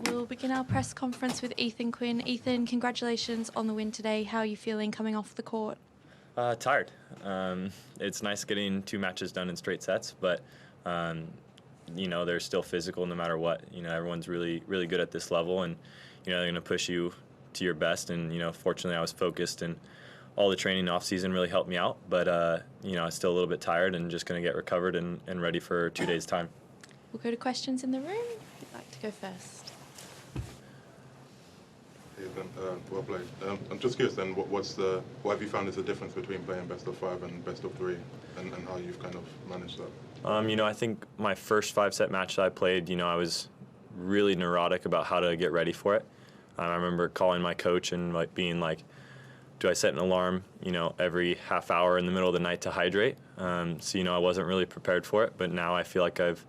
We'll begin our press conference with Ethan Quinn. Ethan, congratulations on the win today. How are you feeling coming off the court? Tired. It's nice getting 2 matches done in straight sets, but they're still physical no matter what. Everyone's really, really good at this level, and they're going to push you to your best. And fortunately, I was focused, and all the training off season really helped me out. But I'm still a little bit tired, and just going to get recovered and ready for 2 days' time. We'll go to questions in the room. If you'd like to go first. Well played. I'm just curious then, what have you found is the difference between playing best of 5 and best of 3, and how you've kind of managed that? I think my first 5-set match that I played, I was really neurotic about how to get ready for it. I remember calling my coach and being like, do I set an alarm, every half hour in the middle of the night to hydrate? So I wasn't really prepared for it, but now I feel like I've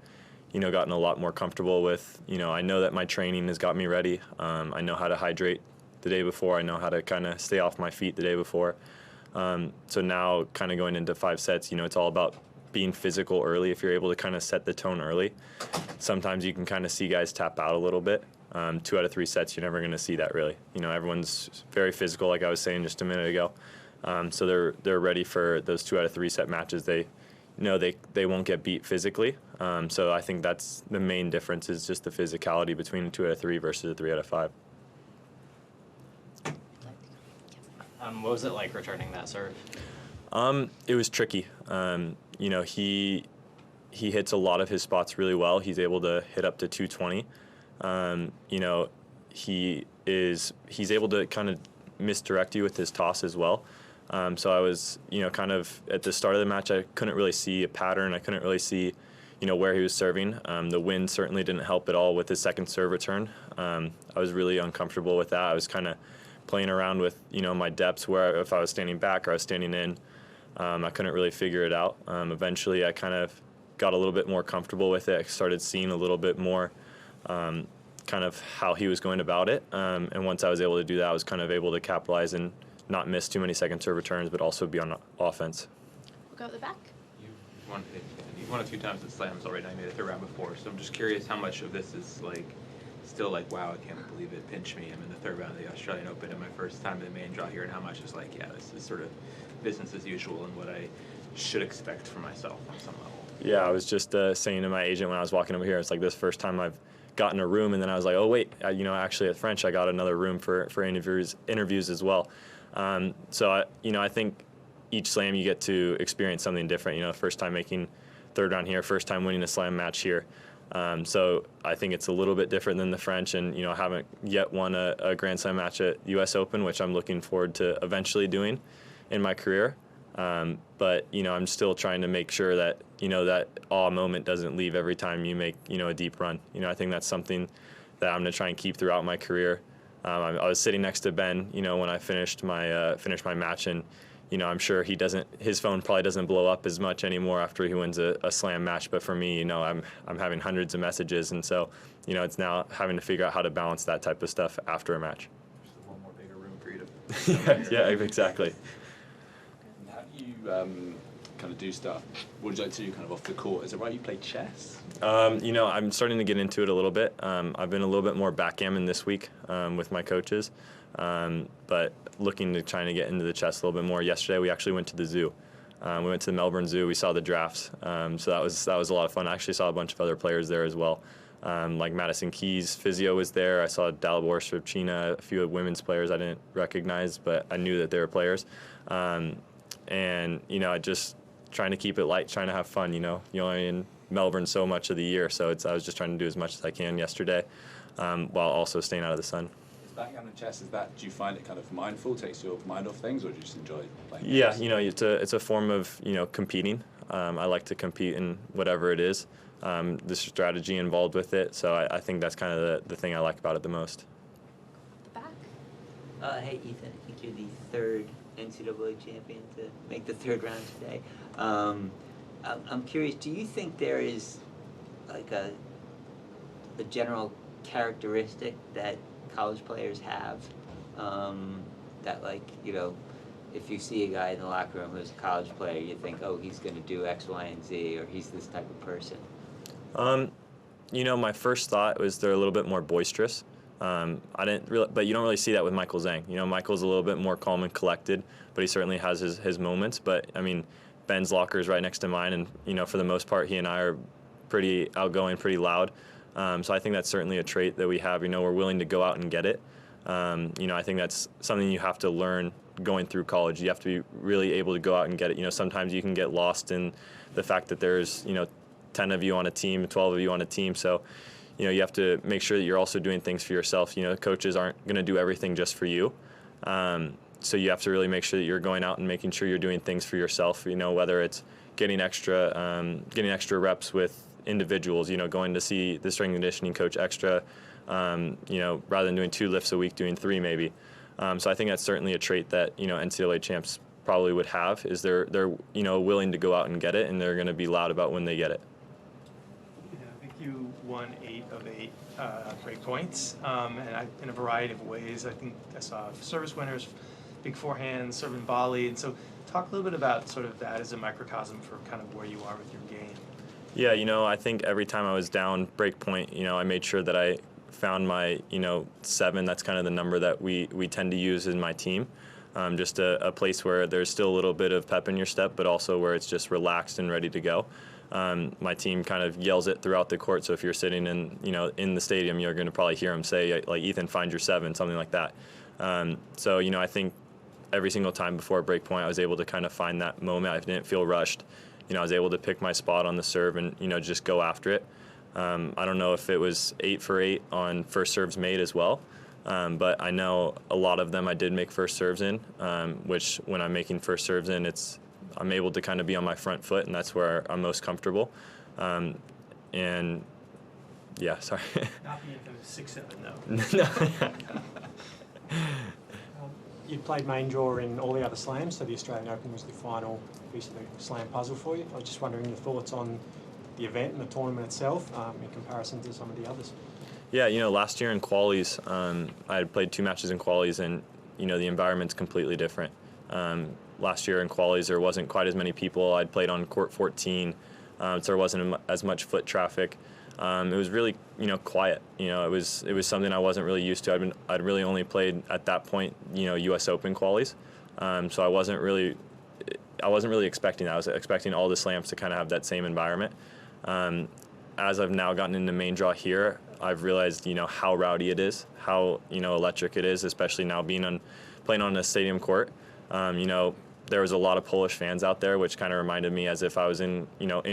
gotten a lot more comfortable with, I know that my training has got me ready. I know how to hydrate the day before. I know how to kind of stay off my feet the day before. So now kind of going into 5 sets, it's all about being physical early. If you're able to kind of set the tone early, sometimes you can kind of see guys tap out a little bit. 2 out of 3 sets, you're never going to see that really. Everyone's very physical, like I was saying just a minute ago. So they're ready for those 2 out of 3 set matches. They won't get beat physically. So I think that's the main difference, is just the physicality between a 2 out of 3 versus a 3 out of 5. What was it like returning that serve? It was tricky. He hits a lot of his spots really well. He's able to hit up to 220. He's able to kind of misdirect you with his toss as well. So I was, kind of at the start of the match, I couldn't really see a pattern. I couldn't really see, where he was serving. The wind certainly didn't help at all with his second serve return. I was really uncomfortable with that. I was kind of playing around with, my depths, where if I was standing back or I was standing in. I couldn't really figure it out. Eventually, I kind of got a little bit more comfortable with it. I started seeing a little bit more kind of how he was going about it. And once I was able to do that, I was kind of able to capitalize and not miss too many second serve returns, but also be on offense. We'll go at the back. You've won a few times at slams already. I made it 3rd round before, so I'm just curious how much of this is still wow, I can't believe it pinched me. I'm in the 3rd round of the Australian Open and my first time in the main draw here, and how much is yeah, this is sort of business as usual and what I should expect for myself on some level. Yeah, I was just saying to my agent when I was walking over here, it's like this first time I've gotten a room, and then I was like, oh wait, actually at French I got another room for interviews as well. So I think each slam you get to experience something different. First time making 3rd round here, first time winning a slam match here. So I think it's a little bit different than the French, and I haven't yet won a Grand Slam match at U.S. Open, which I'm looking forward to eventually doing in my career. But I'm still trying to make sure that that awe moment doesn't leave every time you make a deep run. I think that's something that I'm going to try and keep throughout my career. I was sitting next to Ben, when I finished my match, and I'm sure his phone probably doesn't blow up as much anymore after he wins a slam match. But for me, I'm having hundreds of messages, and so it's now having to figure out how to balance that type of stuff after a match. Just one more bigger room for you to. yeah, exactly. How do you kind of do stuff? What would you like to do kind of off the court? Is it right you play chess? I'm starting to get into it a little bit. I've been a little bit more backgammon this week with my coaches, but looking to trying to get into the chess a little bit more. Yesterday we actually went to the zoo. We went to the Melbourne Zoo. We saw the giraffes, so that was a lot of fun. I actually saw a bunch of other players there as well. Like Madison Keys, physio was there. I saw Dalibor Srivchina, a few women's players I didn't recognize, but I knew that they were players. And just trying to keep it light, trying to have fun. You're only in Melbourne so much of the year, so I was just trying to do as much as I can yesterday, while also staying out of the sun. Backgammon chess, do you find it kind of mindful, takes your mind off things, or do you just enjoy playing? Yeah, it's a form of competing. I like to compete in whatever it is. The strategy involved with it, so I think that's kind of the thing I like about it the most. The back. Hey Ethan, I think you're the 3rd NCAA champion to make the 3rd round today. I'm curious, do you think there is like a general characteristic that college players have that if you see a guy in the locker room who's a college player, you think, oh, he's going to do X, Y, and Z, or he's this type of person? My first thought was they're a little bit more boisterous. But you don't really see that with Michael Zhang. Michael's a little bit more calm and collected, but he certainly has his moments. But Ben's locker is right next to mine, and for the most part, he and I are pretty outgoing, pretty loud. So I think that's certainly a trait that we have. We're willing to go out and get it. I think that's something you have to learn going through college. You have to be really able to go out and get it. Sometimes you can get lost in the fact that there's 10 of you on a team, 12 of you on a team. So you have to make sure that you're also doing things for yourself. Coaches aren't going to do everything just for you. So you have to really make sure that you're going out and making sure you're doing things for yourself, whether it's getting extra reps with individuals, going to see the strength and conditioning coach extra, rather than doing 2 lifts a week, doing 3 maybe. So I think that's certainly a trait that, NCAA champs probably would have, is they're willing to go out and get it, and they're going to be loud about when they get it. I think you won 8 of 8 break points, and in a variety of ways. I think I saw service winners, big forehand, serving volley, and so talk a little bit about sort of that as a microcosm for kind of where you are with your game. Yeah, I think every time I was down break point, I made sure that I found my, 7. That's kind of the number that we tend to use in my team. Just a place where there's still a little bit of pep in your step, but also where it's just relaxed and ready to go. My team kind of yells it throughout the court, so if you're sitting in the stadium, you're going to probably hear them say, like, Ethan, find your 7, something like that. So, I think every single time before a break point, I was able to kind of find that moment. I didn't feel rushed. I was able to pick my spot on the serve and, just go after it. I don't know if it was 8 for 8 on first serves made as well, but I know a lot of them I did make first serves in, which when I'm making first serves in, I'm able to kind of be on my front foot, and that's where I'm most comfortable. And yeah, sorry. Not being at 6-7 though. No. You played main draw in all the other slams, so the Australian Open was the final piece of the slam puzzle for you. I was just wondering your thoughts on the event and the tournament itself in comparison to some of the others. Yeah, last year in qualies, I had played 2 matches in qualies, and the environment's completely different. Last year in qualies, there wasn't quite as many people. I'd played on court 14, so there wasn't as much foot traffic. It was really, quiet. It was something I wasn't really used to. I'd really only played at that point, U.S. Open qualies, so I wasn't really expecting that. I was expecting all the slams to kind of have that same environment. As I've now gotten into main draw here, I've realized, how rowdy it is, how, electric it is, especially now playing on a stadium court. There was a lot of Polish fans out there, which kind of reminded me as if I was in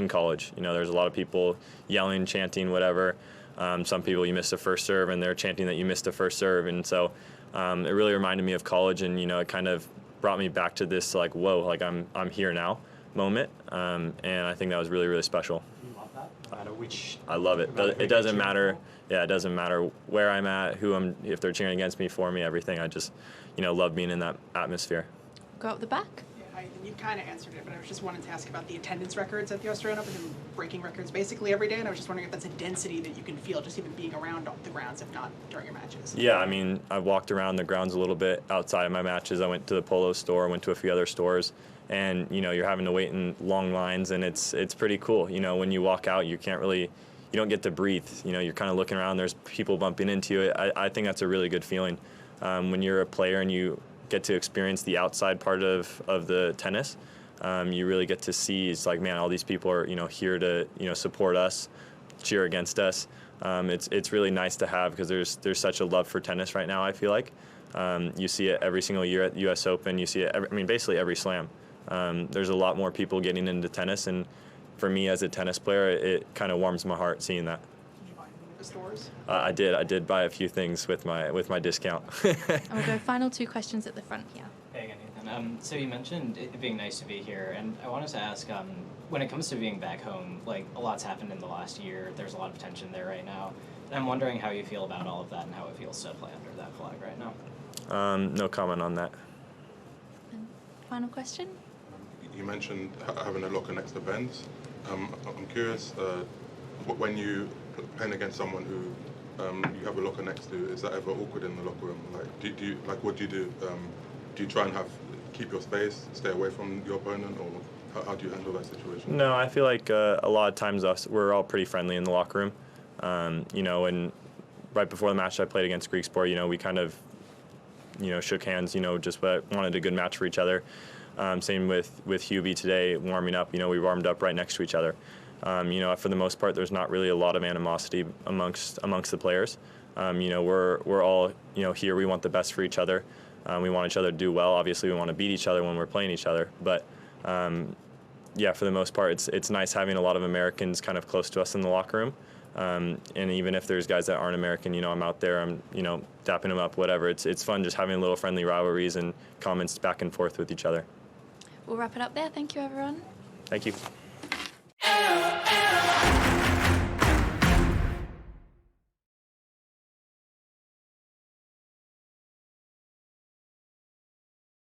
college. There's a lot of people yelling, chanting, whatever. Some people, you missed a first serve, and they're chanting that you missed a first serve. And so it really reminded me of college, and, it kind of brought me back to this, like, whoa, like I'm here now moment. And I think that was really, really special. You love that? No matter which... I love it. It doesn't matter. Yeah, it doesn't matter where I'm at, if they're cheering against me, for me, everything. I just, love being in that atmosphere. Go up the back. You kind of answered it, but I was just wanting to ask about the attendance records at the Australian Open and breaking records basically every day, and I was just wondering if that's a density that you can feel just even being around the grounds, if not during your matches. Yeah, I walked around the grounds a little bit outside of my matches. I went to the Polo store, went to a few other stores, and, you're having to wait in long lines, and it's pretty cool. When you walk out, you don't get to breathe. You're kind of looking around, there's people bumping into you. I think that's a really good feeling. When you're a player and you get to experience the outside part of the tennis, you really get to see, it's like, man, all these people are here to support us, cheer against us. It's really nice to have, because there's such a love for tennis right now. I feel like you see it every single year at the U.S. Open. You see it basically every slam. There's a lot more people getting into tennis, and for me as a tennis player, it kind of warms my heart seeing that. Did you buy anything at the stores? I did buy a few things with my discount. And we'll go final 2 questions at the front here. Hey again, Ethan. So you mentioned it being nice to be here, and I wanted to ask, when it comes to being back home, like, a lot's happened in the last year. There's a lot of tension there right now. And I'm wondering how you feel about all of that and how it feels to play under that flag right now. No comment on that. And final question. You mentioned having a locker next to Ben's. I'm curious, when you playing against someone who you have a locker next to, is that ever awkward in the locker room? Like, do you what do you do? Do you try and keep your space, stay away from your opponent, or how do you handle that situation? No, I feel like a lot of times we're all pretty friendly in the locker room. You know, and right before the match I played against Greeksport, you know, we kind of, you know, shook hands, you know, just wanted a good match for each other. Same with Hubie today, warming up. You know, we warmed up right next to each other. You know, for the most part, there's not really a lot of animosity amongst the players. You know, we're all, you know, here. We want the best for each other. We want each other to do well. Obviously, we want to beat each other when we're playing each other. But yeah, for the most part, it's nice having a lot of Americans kind of close to us in the locker room. And even if there's guys that aren't American, you know, I'm out there, I'm, you know, dapping them up, whatever. It's fun just having little friendly rivalries and comments back and forth with each other. We'll wrap it up there. Thank you, everyone. Thank you.